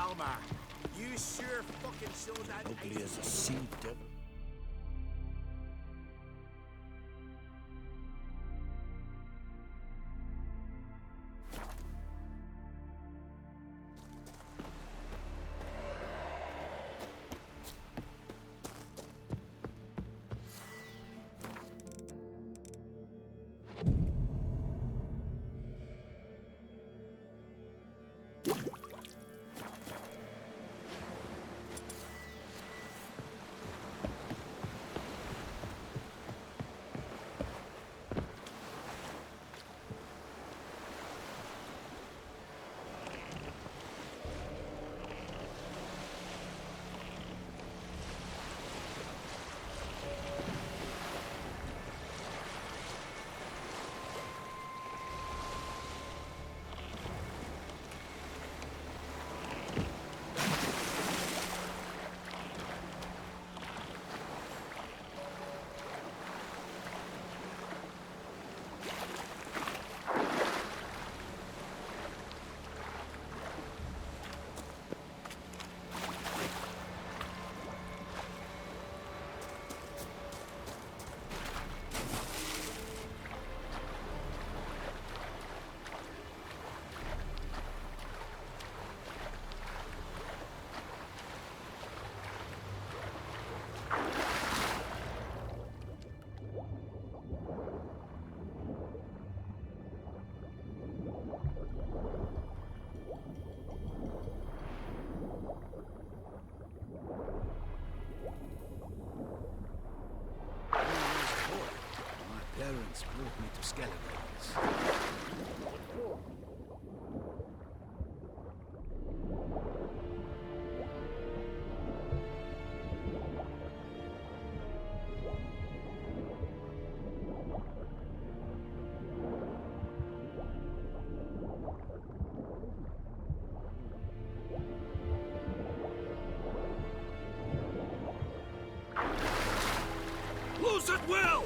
Alma. You sure fucking showed that Ugly as a sea devil. Parents brought me to skeletons. Lose at will!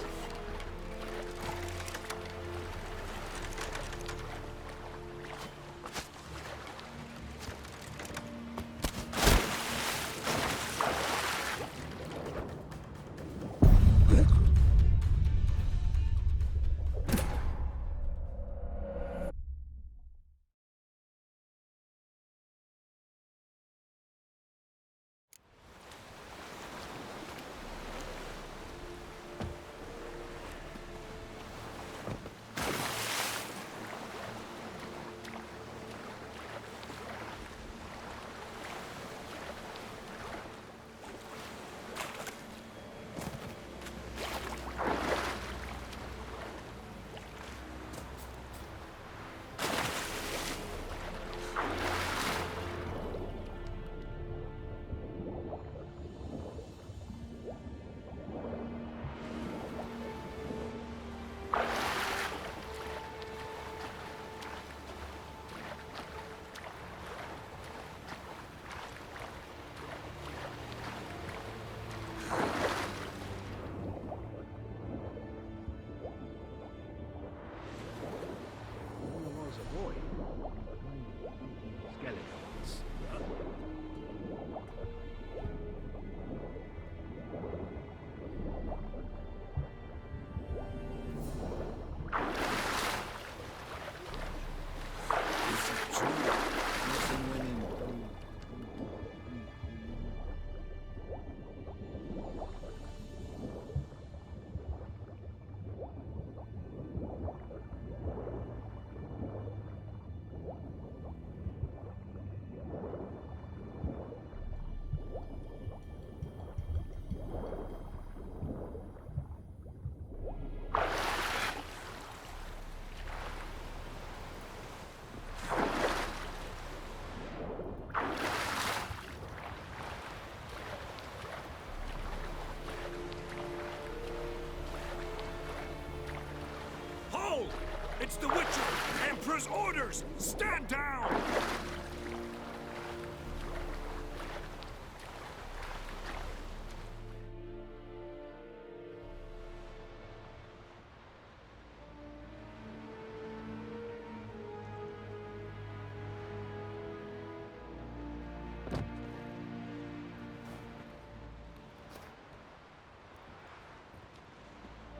It's the Witcher! Emperor's orders! Stand down!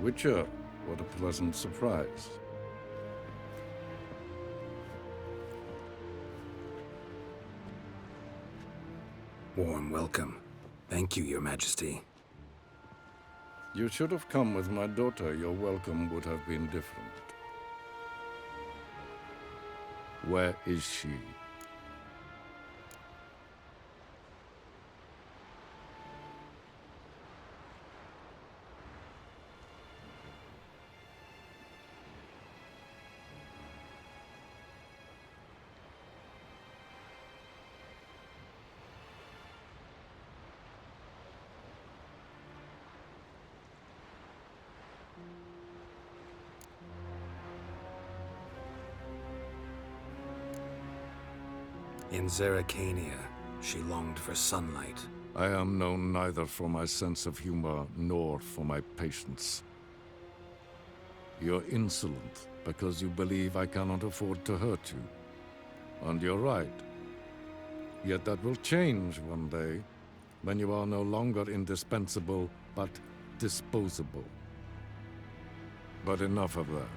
Witcher, what a pleasant surprise. Warm welcome. Thank you, Your Majesty. You should have come with my daughter. Your welcome would have been different. Where is she? In Zeracania, she longed for sunlight. I am known neither for my sense of humor nor for my patience. You're insolent because you believe I cannot afford to hurt you. And you're right. Yet that will change one day, when you are no longer indispensable, but disposable. But enough of that.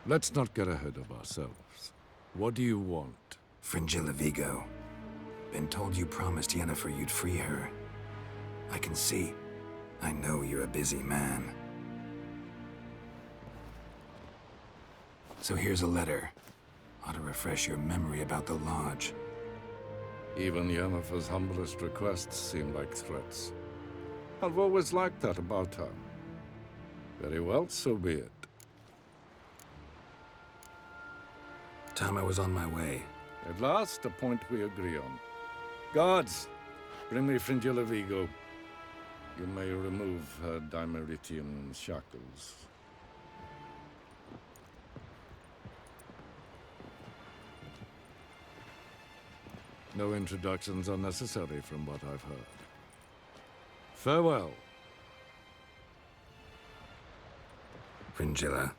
Let's not get ahead of ourselves. What do you want? Fringilla Vigo. Been told you promised Yennefer you'd free her. I can see. I know you're a busy man. So here's a letter. Ought to refresh your memory about the Lodge. Even Yennefer's humblest requests seem like threats. I've always liked that about her. Very well, so be it. Time I was on my way. At last, a point we agree on. Guards, bring me Fringilla Vigo. You may remove her Dimeritian shackles. No introductions are necessary from what I've heard. Farewell. Fringilla.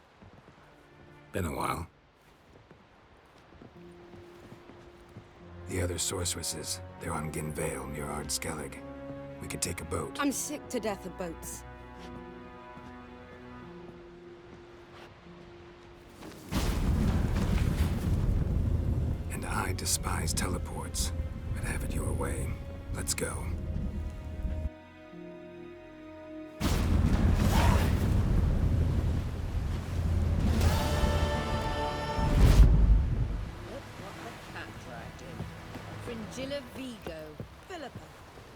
Been a while. The other sorceresses, they're on Ginvale near Ardskellig. We could take a boat. I'm sick to death of boats. And I despise teleports, but have it your way. Let's go. Fringilla Vigo. Philippa,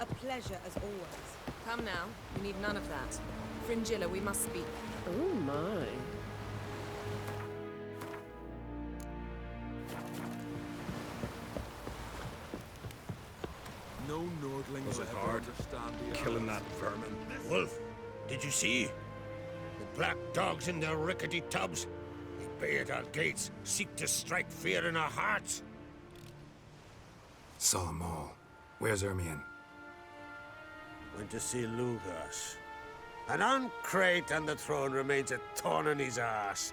a pleasure as always. Come now, we need none of that. Fringilla, we must speak. Oh my. No Nordling Was will it ever hard, understand the killing that vermin? Wolf, did you see? The black dogs in their rickety tubs. They bay at our gates, seek to strike fear in our hearts. Saw 'em all. Where's Ermion? Went to see Lugas. An uncrate on the throne remains a thorn in his ass.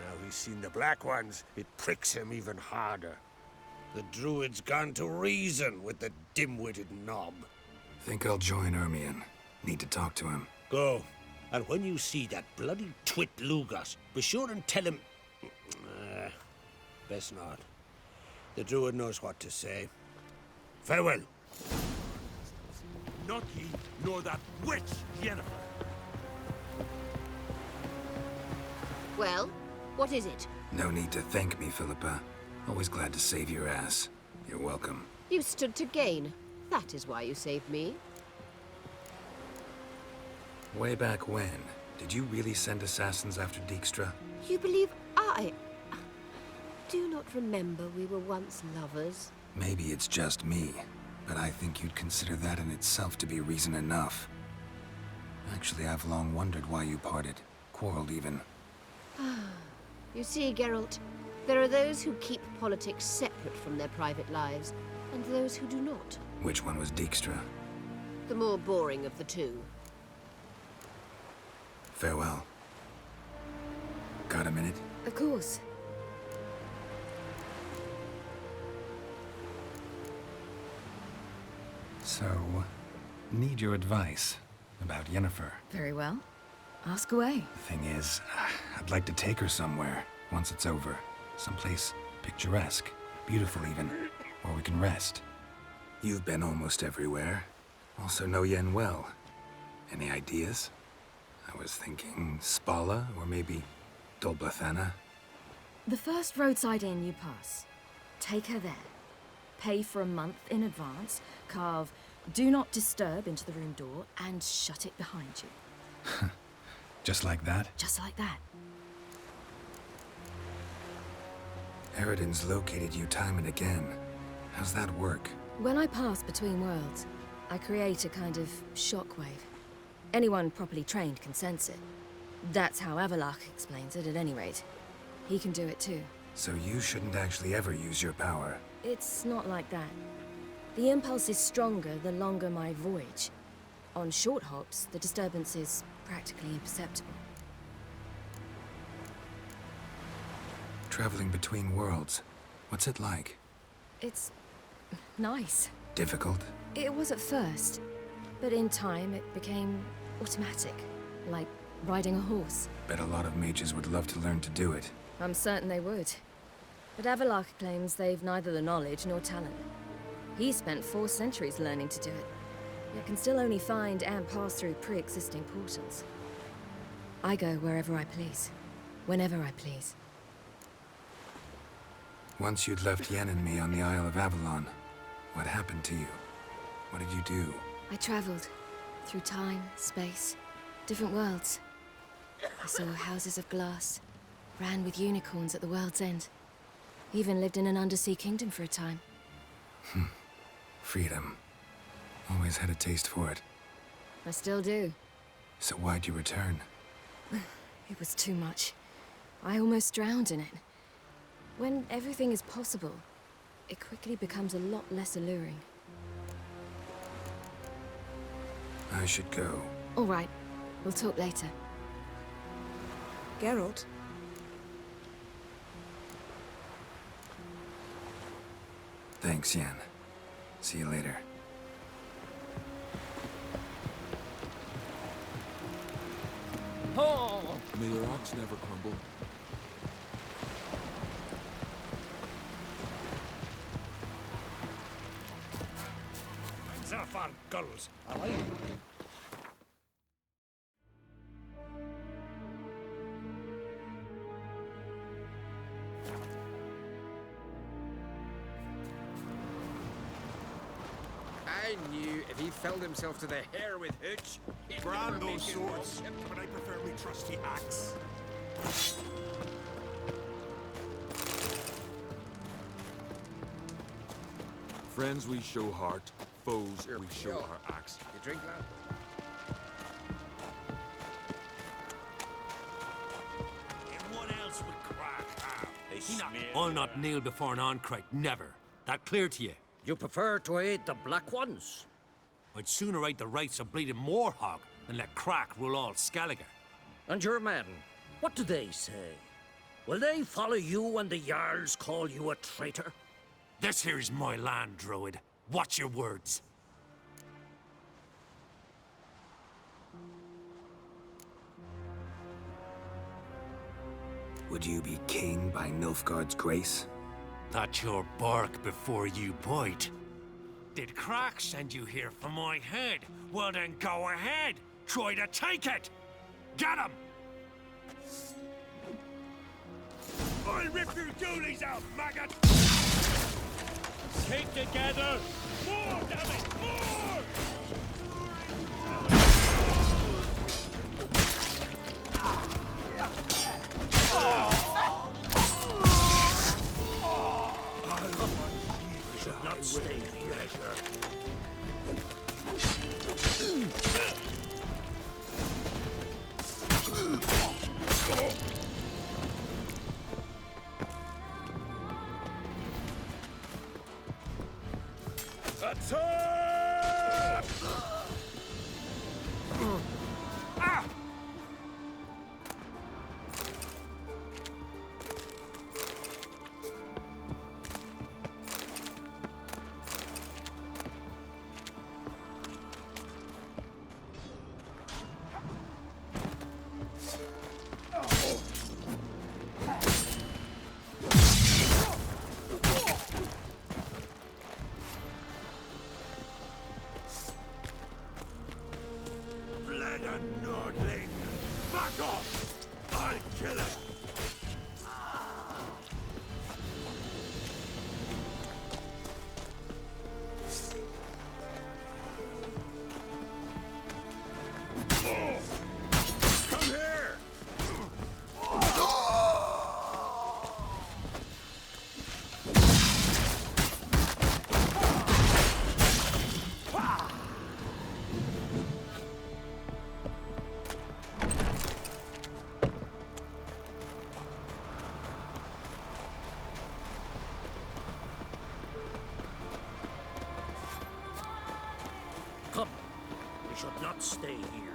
Now he's seen the Black Ones, it pricks him even harder. The Druid's gone to reason with the dim-witted knob. Think I'll join Ermion. Need to talk to him. Go. And when you see that bloody twit Lugas, be sure and tell him... best not. The Druid knows what to say. Farewell. Not ye, nor that witch, Yennefer. Well, what is it? No need to thank me, Philippa. Always glad to save your ass. You're welcome. You stood to gain. That is why you saved me. Way back when, did you really send assassins after Dijkstra? You believe I do not remember we were once lovers? Maybe it's just me, but I think you'd consider that in itself to be reason enough. Actually, I've long wondered why you parted. Quarreled even. You see, Geralt, there are those who keep politics separate from their private lives, and those who do not. Which one was Dijkstra? The more boring of the two. Farewell. Got a minute? Of course. So, need your advice. About Yennefer. Very well. Ask away. The thing is, I'd like to take her somewhere, once it's over. Someplace picturesque, beautiful even, where we can rest. You've been almost everywhere. Also know Yen well. Any ideas? I was thinking Spala, or maybe Dolblathana. The first roadside inn you pass. Take her there. Pay for a month in advance, carve "Do Not Disturb" into the room door, and shut it behind you. Just like that? Just like that. Eridan's located you time and again. How's that work? When I pass between worlds, I create a kind of shockwave. Anyone properly trained can sense it. That's how Avalok explains it, at any rate. He can do it too. So you shouldn't actually ever use your power. It's not like that. The impulse is stronger the longer my voyage. On short hops, the disturbance is practically imperceptible. Traveling between worlds, what's it like? It's nice. Difficult? It was at first, but in time it became automatic, like riding a horse. Bet a lot of mages would love to learn to do it. I'm certain they would. But Avalok claims they've neither the knowledge nor talent. He spent 4 centuries learning to do it, yet can still only find and pass through pre-existing portals. I go wherever I please, whenever I please. Once you'd left Yen and me on the Isle of Avalon, what happened to you? What did you do? I traveled through time, space, different worlds. I saw houses of glass, ran with unicorns at the world's end. Even lived in an undersea kingdom for a time. Freedom. Always had a taste for it. I still do. So why'd you return? It was too much. I almost drowned in it. When everything is possible, it quickly becomes a lot less alluring. I should go. All right, we'll talk later. Geralt, Thanks, Yen. See you later. May your rocks never crumble. Zafar girls. I knew if he filled himself to the hair with hooch, he'd Brand never make those his swords, lordship. but I prefer my trusty axe. Friends we show heart, foes Sure, we show sure. our axe. You drink, lad? And what else would Crack have? I'll not kneel before an Oncrite, never. That clear to you? You prefer to aid the Black Ones? I'd sooner right the rights of bleeding Moorhog than let Crack rule all Skellige. And your men, what do they say? Will they follow you when the Jarls call you a traitor? This here's my land, Druid. Watch your words. Would you be king by Nilfgaard's grace? That's your bark before you bite. Did Crack send you here for my head? Well then go ahead. Try to take it. Get him! I'll rip your doolies out, maggot! Keep together. More, damn it! More! Should not stay here. Attack! Ah! traitor Nordling! Back off! I'll kill him! Come here! Come. We should not stay here.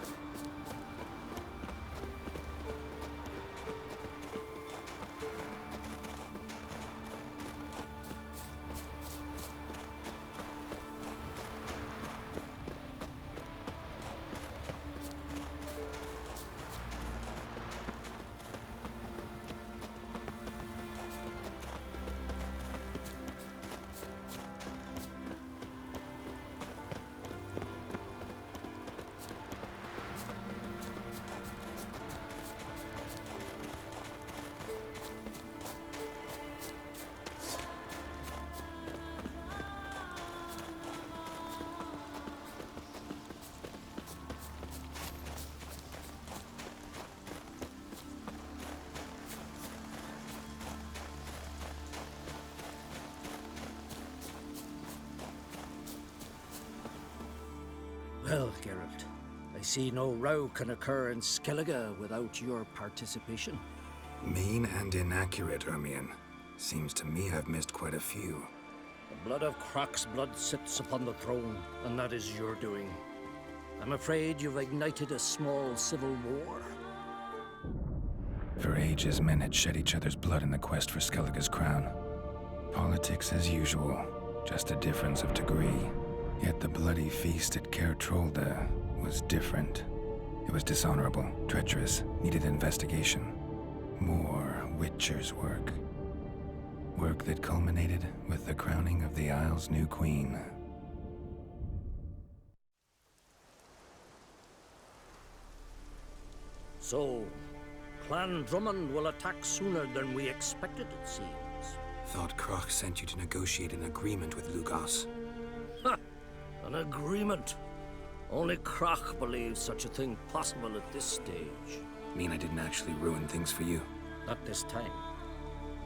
Well, Geralt, I see no row can occur in Skellige without your participation. Mean and inaccurate, Ermion. Seems to me I've missed quite a few. The blood of Croc's blood sits upon the throne, and that is your doing. I'm afraid you've ignited a small civil war. For ages, men had shed each other's blood in the quest for Skellige's crown. Politics as usual, just a difference of degree. Yet the bloody feast at Caer Trolda was different. It was dishonorable, treacherous, needed investigation. More Witcher's work. Work that culminated with the crowning of the Isle's new queen. So, Clan Drummond will attack sooner than we expected, it seems. Thought Croc sent you to negotiate an agreement with Lugos. Ha! An agreement. Only Croc believes such a thing possible at this stage. Mean I didn't actually ruin things for you? Not this time.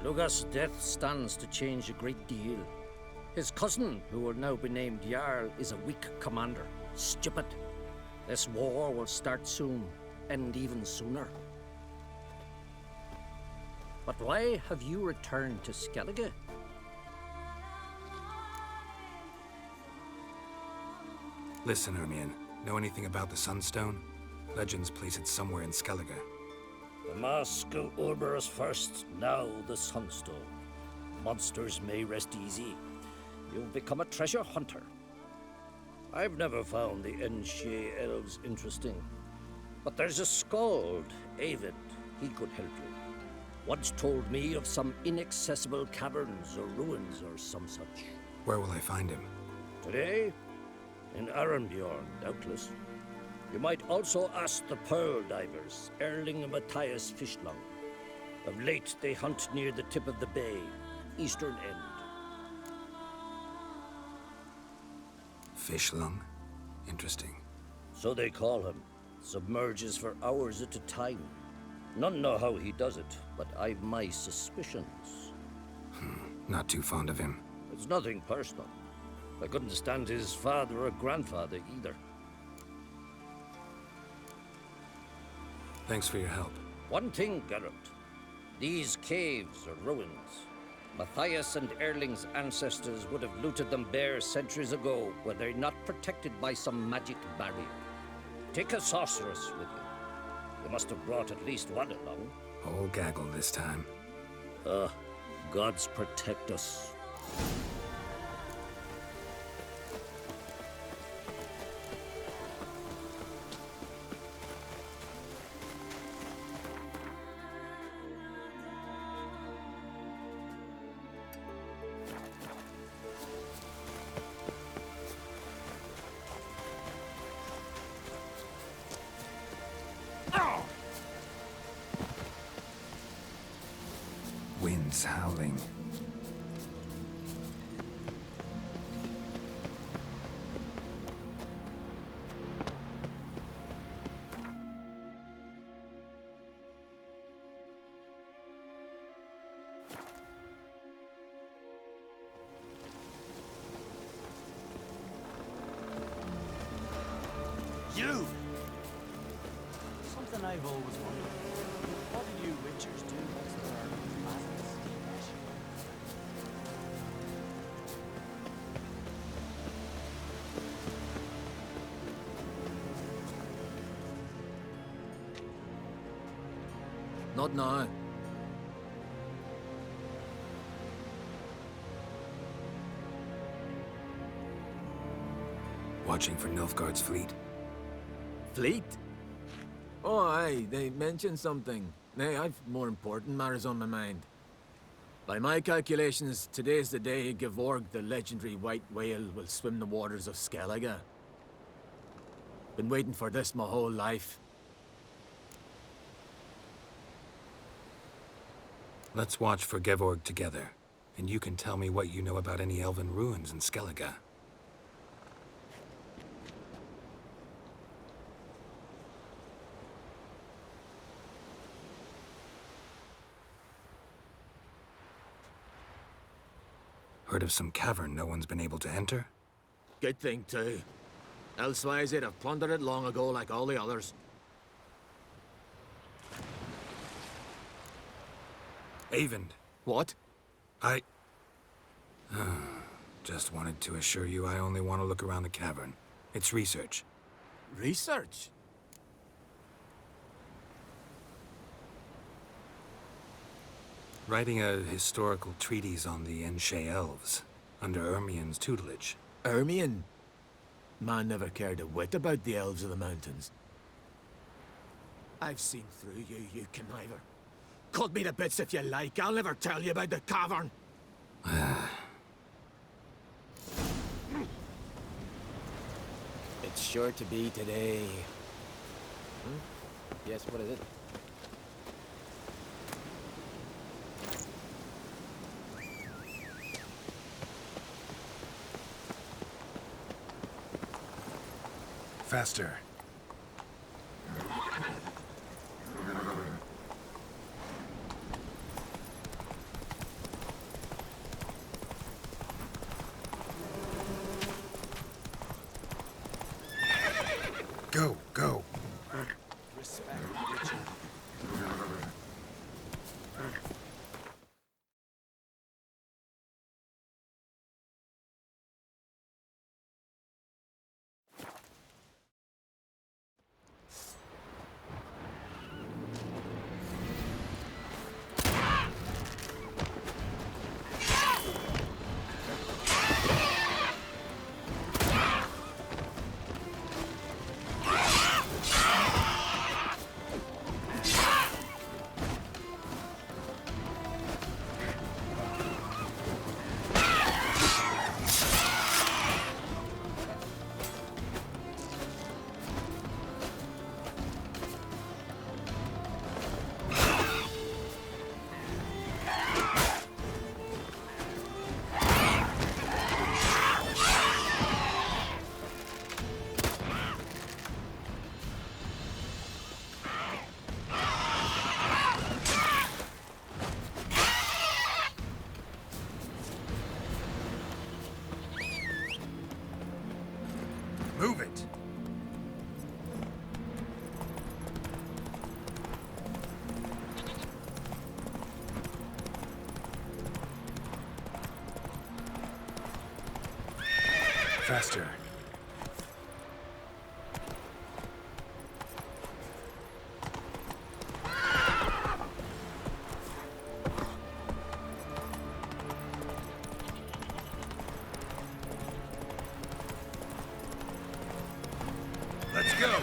Lugos' death stands to change a great deal. His cousin, who will now be named Jarl, is a weak commander. Stupid. This war will start soon, end even sooner. But why have you returned to Skellige? Listen, Ermion. Know anything about the Sunstone? Legends place it somewhere in Skellige. The mask of Urberus first, now the Sunstone. Monsters may rest easy. You've become a treasure hunter. I've never found the Enshe elves interesting. But there's a skald, Avid. He could help you. Once told me of some inaccessible caverns or ruins or some such. Where will I find him? Today? In Arenbjorn, doubtless. You might also ask the Pearl Divers, Erling and Matthias Fishlung. Of late, they hunt near the tip of the bay, eastern end. Fishlung? Interesting. So they call him. Submerges for hours at a time. None know how he does it, but I've my suspicions. Not too fond of him. It's nothing personal. I couldn't stand his father or grandfather either. Thanks for your help. One thing, Geralt. These caves are ruins. Matthias and Erling's ancestors would have looted them bare centuries ago were they not protected by some magic barrier. Take a sorceress with you. You must have brought at least one along. Whole gaggle this time. Gods protect us. is howling. You! Something I've always wondered. What do you witchers do once there are battles? Not now. Watching for Nilfgaard's fleet. Fleet? Oh, aye, they mentioned something. Nay, I've more important matters on my mind. By my calculations, today's the day Gevorg, the legendary white whale, will swim the waters of Skellige. Been waiting for this my whole life. Let's watch for Gevorg together, and you can tell me what you know about any elven ruins in Skellige. Heard of some cavern no one's been able to enter? Good thing, too. Elsewise, they'd have plundered it long ago like all the others. Avend. What? I... Just wanted to assure you I only want to look around the cavern. It's research. Research? Writing a historical treatise on the Enshe elves, under Ermien's tutelage. Ermien? Man never cared a whit about the elves of the mountains. I've seen through you, you conniver. Cut me to bits if you like, I'll never tell you about the cavern. It's sure to be today. Yes, what is it? Faster. Go, go. Respect, witcher. Move it! Faster. Let's go!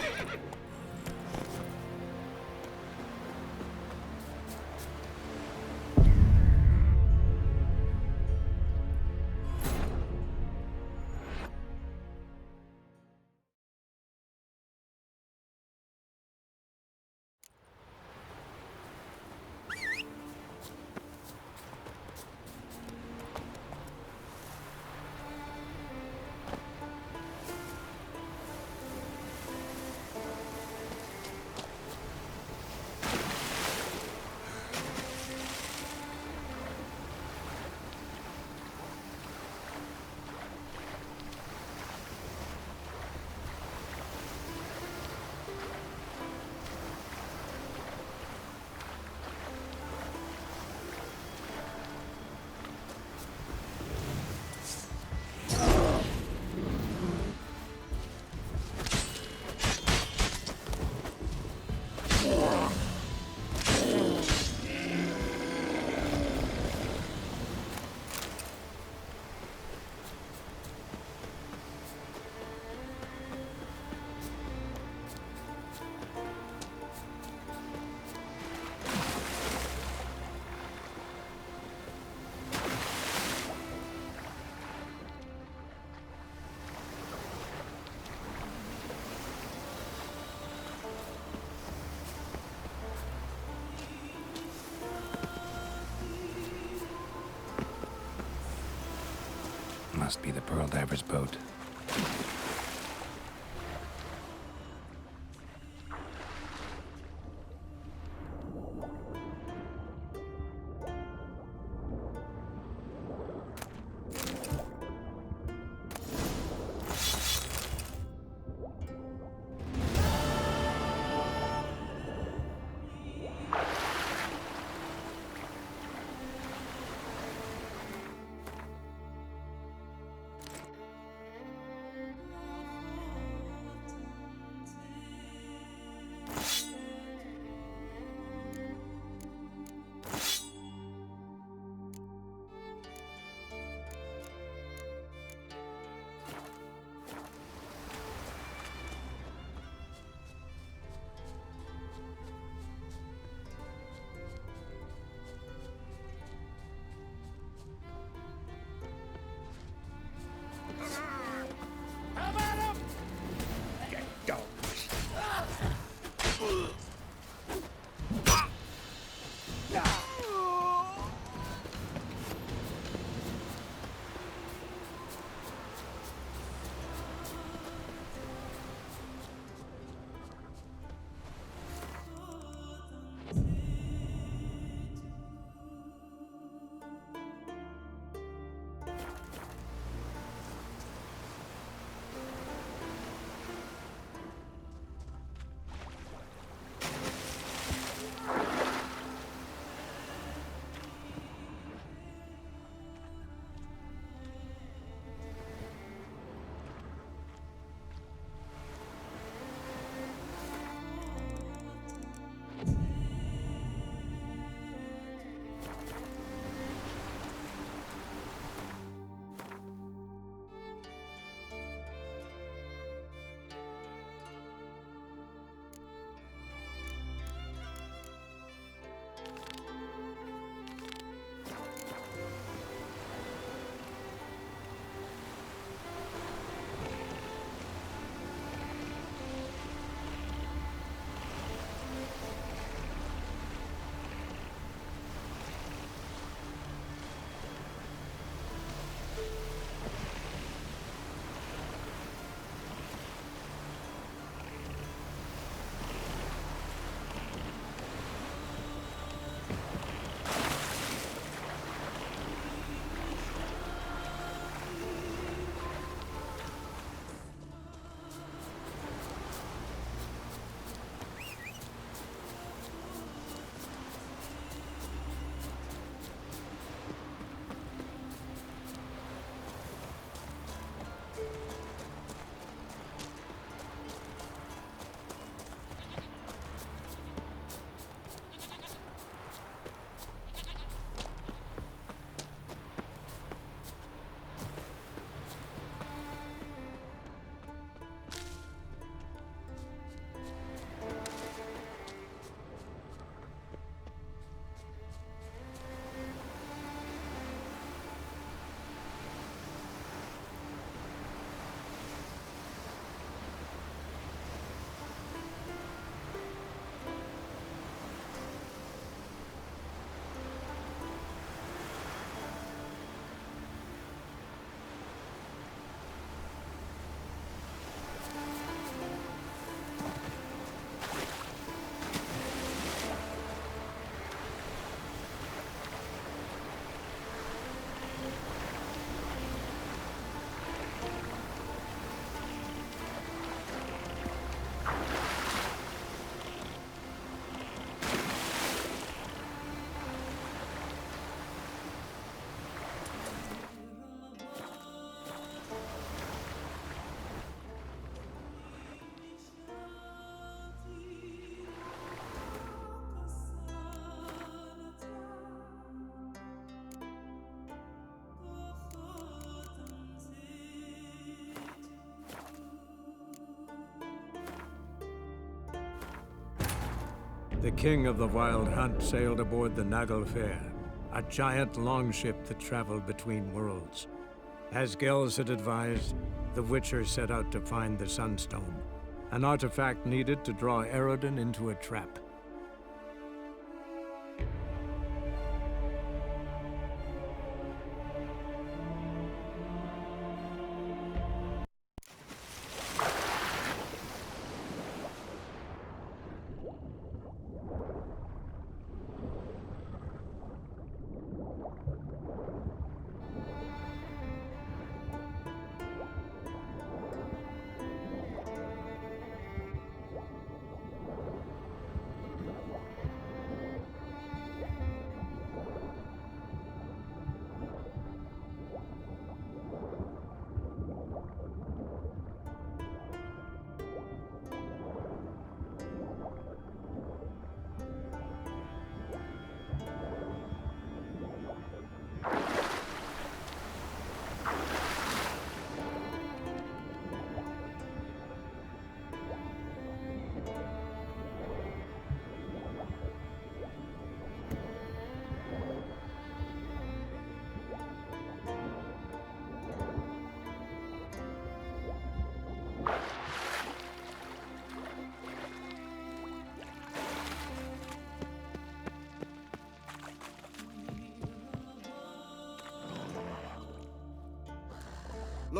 must be the Pearl Diver's boat. The king of the Wild Hunt sailed aboard the Naglfar, a giant longship that traveled between worlds. As Gels had advised, the Witcher set out to find the Sunstone, an artifact needed to draw Eredin into a trap.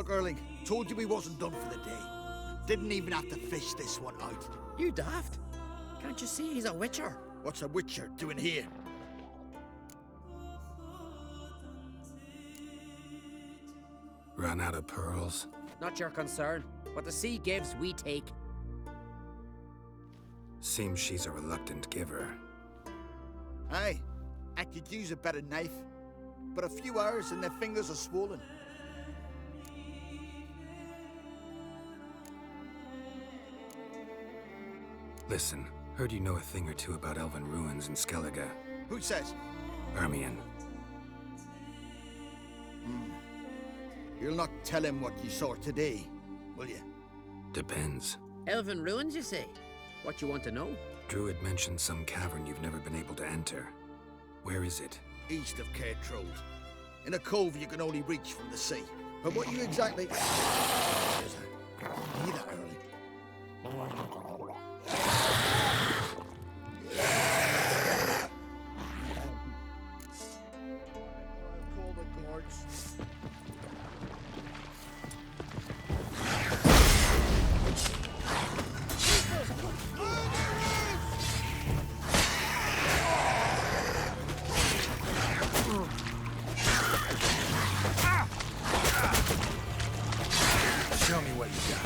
Look, Erling, told you we wasn't done for the day. Didn't even have to fish this one out. You daft? Can't you see he's a witcher? What's a witcher doing here? Run out of pearls? Not your concern. What the sea gives, we take. Seems she's a reluctant giver. Aye, I could use a better knife. But a few hours and their fingers are swollen. Listen, heard you know a thing or two about elven ruins in Skellige. Who says? Ermion. You'll not tell him what you saw today, will you? Depends. Elven ruins, you say? What you want to know? Druid mentioned some cavern you've never been able to enter. Where is it? East of Cairtrode. In a cove you can only reach from the sea. But what you exactly... Hear that, Early? Call the guards. Show me what you got.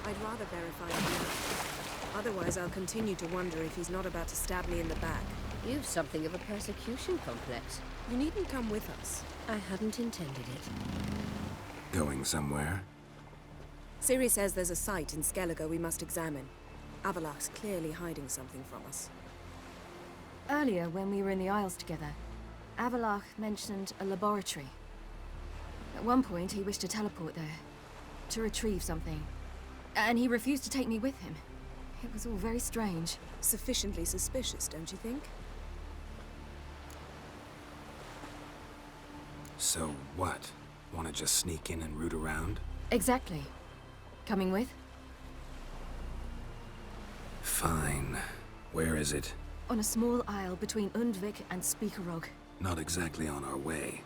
I'd rather verify him. Otherwise, I'll continue to wonder if he's not about to stab me in the back. You've something of a persecution complex. You needn't come with us. I hadn't intended it. Going somewhere? Ciri says there's a site in Skellige we must examine. Avalach's clearly hiding something from us. Earlier, when we were in the Isles together, Avalach mentioned a laboratory. At one point, he wished to teleport there, to retrieve something. And he refused to take me with him. It was all very strange. Sufficiently suspicious, don't you think? So what? Want to just sneak in and root around? Exactly. Coming with? Fine. Where is it? On a small isle between Undvik and Speakerog. Not exactly on our way.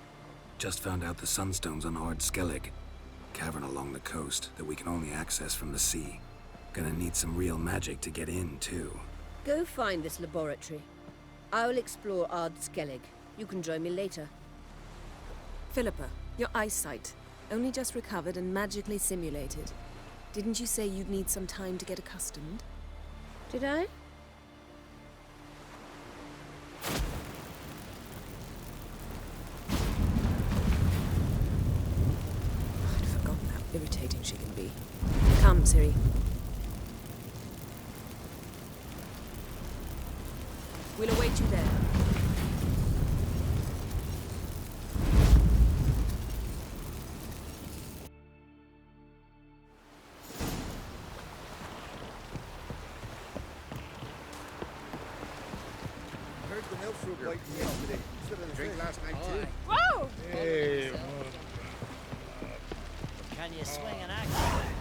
Just found out the sunstone's on Ard Skellig. Cavern along the coast that we can only access from the sea. Gonna need some real magic to get in, too. Go find this laboratory. I will explore Ard Skellig. You can join me later. Philippa, your eyesight. Only just recovered and magically simulated. Didn't you say you'd need some time to get accustomed? Did I? I'd forgotten how irritating she can be. Come, Ciri. We'll await you there. Heard the milk fruit biting yesterday. Drink last night too. Whoa! Hey, Can you swing an axe?